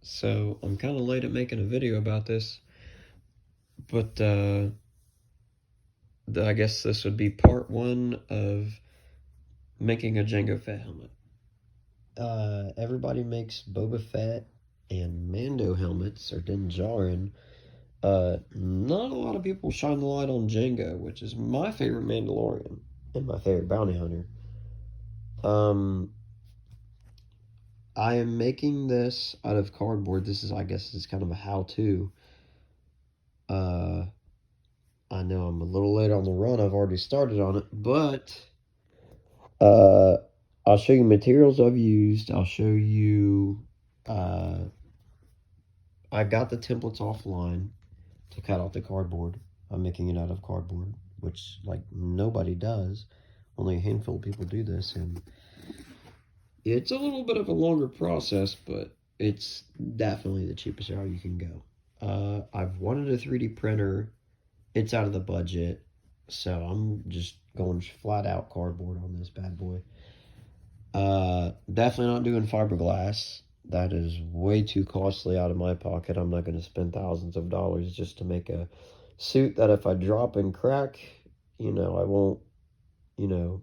So I'm kind of late at making a video about this, but I guess this would be part one of making a Jango Fett helmet. Everybody makes Boba Fett and Mando helmets, or Din Djarin. Not a lot of people shine the light on Jango, which is my favorite Mandalorian and my favorite bounty hunter. I am making this out of cardboard. This is, I guess, is kind of a how-to. Uh, I know I'm a little late on the run. I've already started on it, but uh, I'll show you materials I've used. I'll show you. I got the templates offline to cut out the cardboard. I'm making it out of cardboard, which like nobody does. Only a handful of people do this, and it's a little bit of a longer process, but it's definitely the cheapest route you can go. I've wanted a 3D printer. It's out of the budget, so I'm just going flat out cardboard on this bad boy. Definitely not doing fiberglass. That is way too costly out of my pocket. I'm not going to spend thousands of dollars just to make a suit that if I drop and crack, I won't,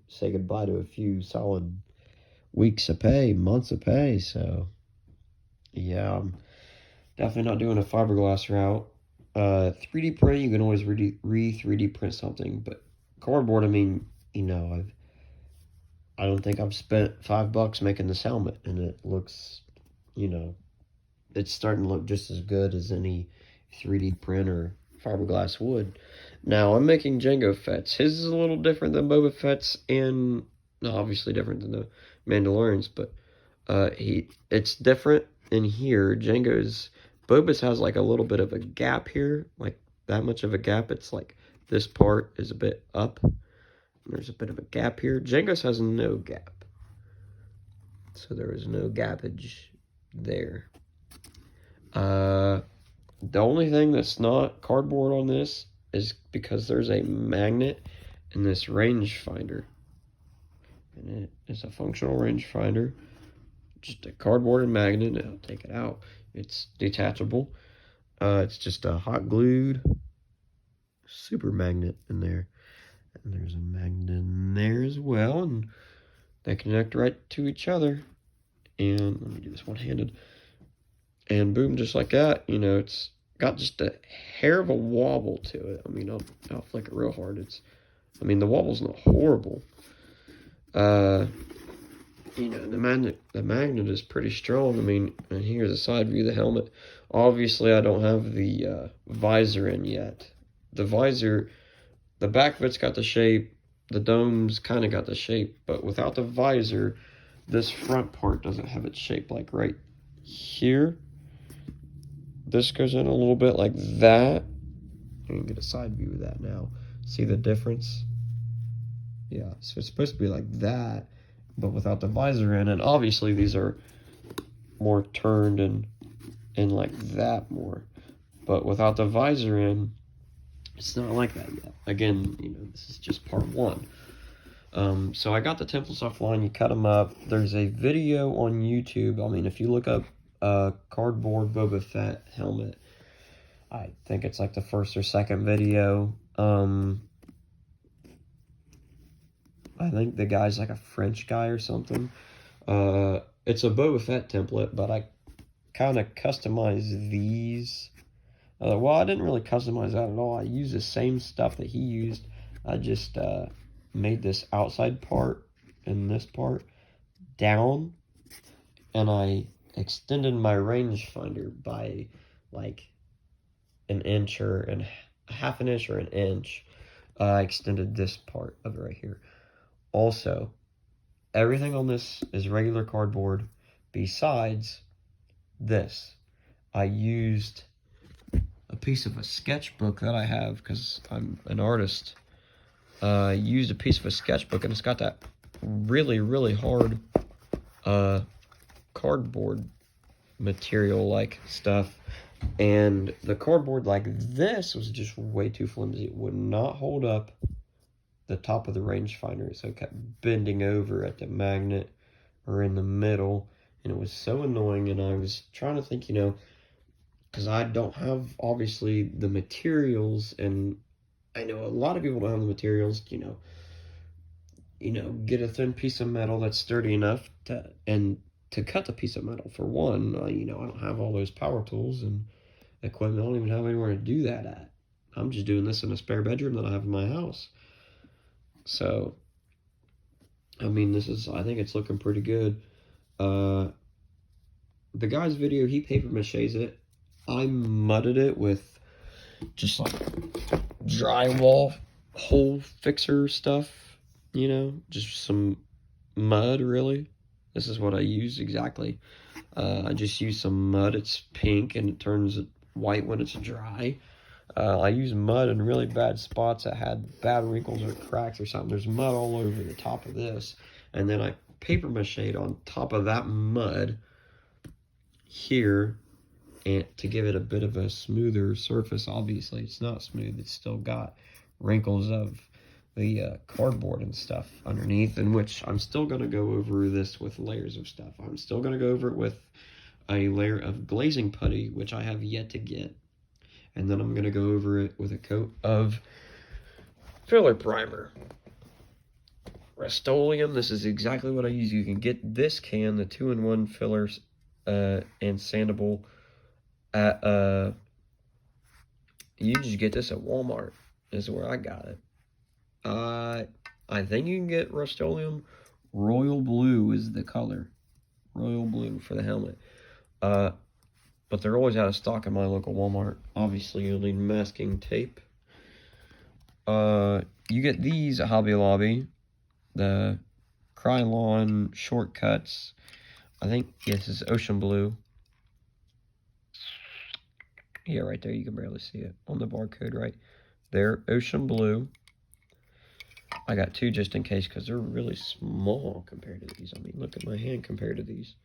say goodbye to a few solid weeks of pay, months of pay. So, yeah, I'm definitely not doing a fiberglass route. 3D print, you can always 3D print something, but cardboard, I mean, I don't think I've spent $5 making this helmet, and it looks, it's starting to look just as good as any 3D print or fiberglass would. Now, I'm making Jango Fett's. His is a little different than Boba Fett's, and obviously different than the Mandalorians, but it's different in here. Boba's has like a little bit of a gap here, like that much of a gap. It's like this part is a bit up. There's a bit of a gap here. Jango's has no gap. So there is no gappage there. The only thing that's not cardboard on this is because there's a magnet in this rangefinder. And it is a functional rangefinder. Just a cardboard and magnet, and I'll take it out. It's detachable. It's just a hot glued super magnet in there. And there's a magnet in there as well, and they connect right to each other. And let me do this one-handed. And boom, just like that, it's got just a hair of a wobble to it. I mean, I'll flick it real hard. The wobble's not horrible. The magnet is pretty strong. I mean, and here's a side view of the helmet. Obviously, I don't have the visor in yet. The back of it's got the shape. The dome's kind of got the shape, but without the visor, this front part doesn't have its shape. Like right here, this goes in a little bit like that. You can get a side view of that now. See the difference? Yeah, so it's supposed to be like that, but without the visor in. And obviously these are more turned and like that more. But without the visor in, it's not like that yet. Again, this is just part one. So I got the templates offline. You cut them up. There's a video on YouTube. I mean, if you look up cardboard Boba Fett helmet, I think it's like the first or second video. I think the guy's like a French guy or something. It's a Boba Fett template, but I kind of customized these. Well, I didn't really customize that at all. I used the same stuff that he used. I just made this outside part and this part down, and I extended my rangefinder by like an inch or half an inch or an inch. I extended this part of it right here. Also, everything on this is regular cardboard besides this. I used a piece of a sketchbook that I have because I'm an artist. I used a piece of a sketchbook, and it's got that really, really hard cardboard material like stuff. And the cardboard like this was just way too flimsy. It would not hold up the top of the rangefinder, so it kept bending over at the magnet or in the middle, and it was so annoying, and I was trying to think, you know, because I don't have, obviously, the materials, and I know a lot of people don't have the materials, get a thin piece of metal that's sturdy enough to cut the piece of metal. For one, I don't have all those power tools and equipment. I don't even have anywhere to do that at. I'm just doing this in a spare bedroom that I have in my house. So, I mean, I think it's looking pretty good. The guy's video, he paper maches it. I mudded it with just like drywall hole fixer stuff, just some mud, really. This is what I use exactly. I just use some mud. It's pink and it turns white when it's dry. I use mud in really bad spots that had bad wrinkles or cracks or something. There's mud all over the top of this. And then I paper mache'd on top of that mud here, and to give it a bit of a smoother surface. Obviously, it's not smooth. It's still got wrinkles of the cardboard and stuff underneath, in which I'm still going to go over this with layers of stuff. I'm still going to go over it with a layer of glazing putty, which I have yet to get. And then I'm going to go over it with a coat of filler primer. Rust-Oleum, this is exactly what I use. You can get this can, the 2-in-1 fillers and sandable, at you just get this at Walmart. This is where I got it. I think you can get Rust-Oleum. Royal blue is the color. Royal blue for the helmet. But they're always out of stock in my local Walmart. Obviously, you'll need masking tape. You get these at Hobby Lobby. The Krylon shortcuts. I think, yes, this is ocean blue. Yeah, right there. You can barely see it on the barcode right there. Ocean blue. I got two just in case because they're really small compared to these. I mean, look at my hand compared to these.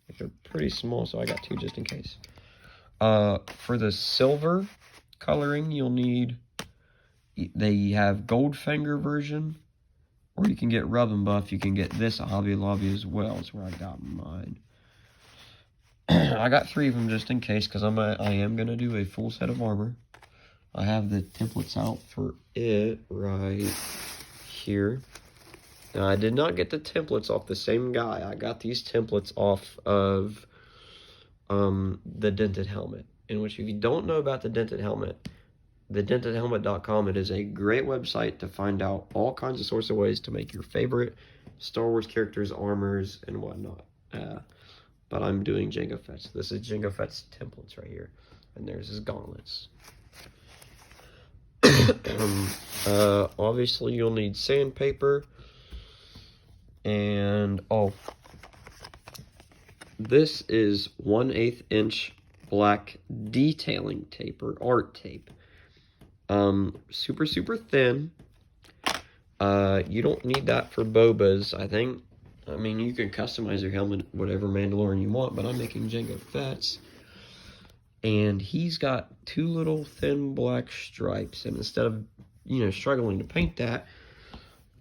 Like, they're pretty small, so I got two just in case. For the silver coloring, you'll need, they have Goldfinger version, or you can get Rub and Buff. You can get this at Hobby Lobby as well. That's where I got mine. I got 3 of them just in case, because I am going to do a full set of armor. I have the templates out for it right here. Now, I did not get the templates off the same guy. I got these templates off of the Dented Helmet, in which, if you don't know about the Dented Helmet, thedentedhelmet.com, it is a great website to find out all kinds of sorts of ways to make your favorite Star Wars characters, armors, and whatnot. But I'm doing Jango Fett. This is Jango Fett's templates right here, and there's his gauntlets. Obviously, you'll need sandpaper, and this is 1/8 inch black detailing tape, or art tape. Super, super thin. You don't need that for Boba's, I think. I mean, you can customize your helmet whatever Mandalorian you want, but I'm making Jango Fett's. And he's got 2 little thin black stripes. And instead of, struggling to paint that,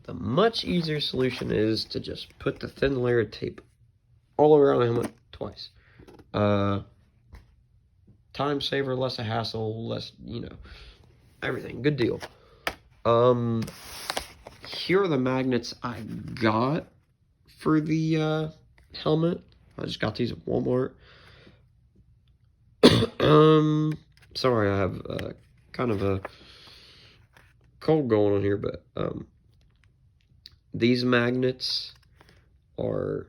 the much easier solution is to just put the thin layer of tape all around the helmet twice. Time saver, less a hassle, less, everything. Good deal. Here are the magnets I got for the helmet. I just got these at Walmart. Sorry, I have kind of a cold going on here, but these magnets are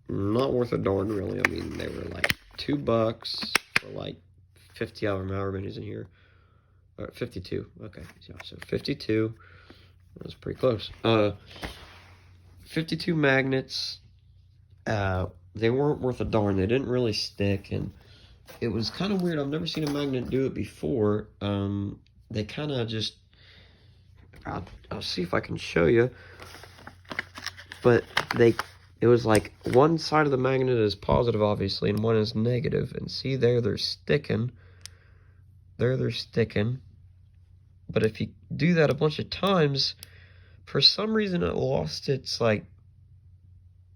not worth a darn, really. I mean, they were like $2 for like 50 however many's in here. 52. Okay, so 52. That was pretty close. 52 magnets. They weren't worth a darn. They didn't really stick, and it was kind of weird. I've never seen a magnet do it before. They kind of just, I'll see if I can show you, but it was like one side of the magnet is positive, obviously, and one is negative. And see there, they're sticking. There, they're sticking. But if you do that a bunch of times, for some reason it lost its, like,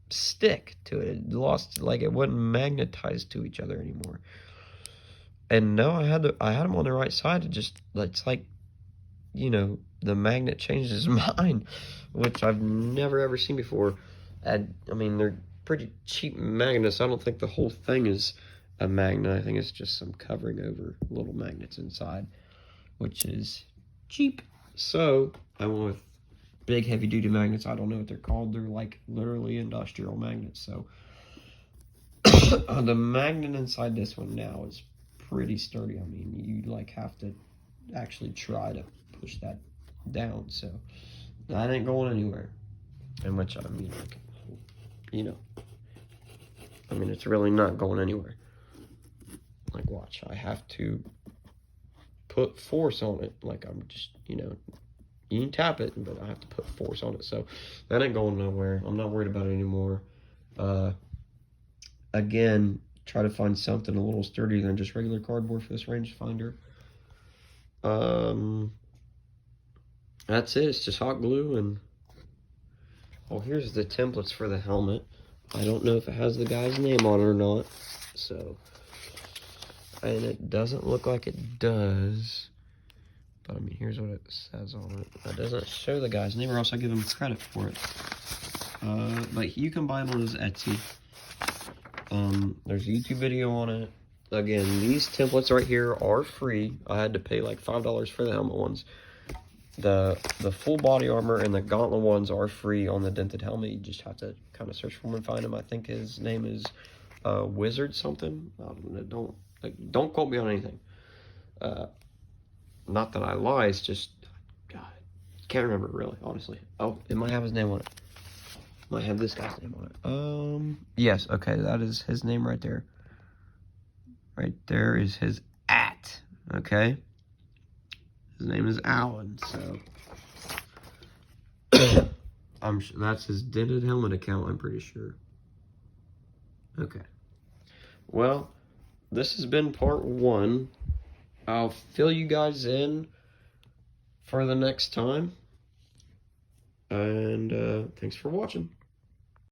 stick to it. It lost, like, it wasn't magnetized to each other anymore. And no, I had them on the right side. It's like, you know, the magnet changed his mind, which I've never ever seen before. I mean, they're pretty cheap magnets. I don't think the whole thing is a magnet. I think it's just some covering over little magnets inside, which is cheap. So I went with big heavy duty magnets. I don't know what they're called. They're like literally industrial magnets. So the magnet inside this one now is pretty sturdy. I mean, you like have to actually try to push that down. So that ain't going anywhere. And which, I mean, like, you know, I mean, it's really not going anywhere. Like, watch, I have to put force on it. Like, I'm just, you know, you can tap it, but I have to put force on it. So that ain't going nowhere. I'm not worried about it anymore. Again, try to find something a little sturdier than just regular cardboard for this rangefinder. That's it. It's just hot glue. And oh, here's the templates for the helmet. I don't know if it has the guy's name on it or not. So, and it doesn't look like it does. But I mean, here's what it says on it. It doesn't show the guy's name, or else I give him credit for it. But you can buy it on his Etsy. There's a YouTube video on it. Again, these templates right here are free. I had to pay like $5 for the helmet ones. The full body armor and the gauntlet ones are free on the dented helmet. You just have to kind of search for them and find him. I think his name is Wizard something. Don't quote me on anything. Not that I lie. It's just, God, can't remember really, honestly. Oh, it might have his name on it. Might have this guy's name on it. Yes, okay, that is his name right there. Right there is his @ okay? His name is Alan, so I'm sure that's his dented helmet account, I'm pretty sure. Okay. Well, this has been part 1. I'll fill you guys in for the next time. And thanks for watching.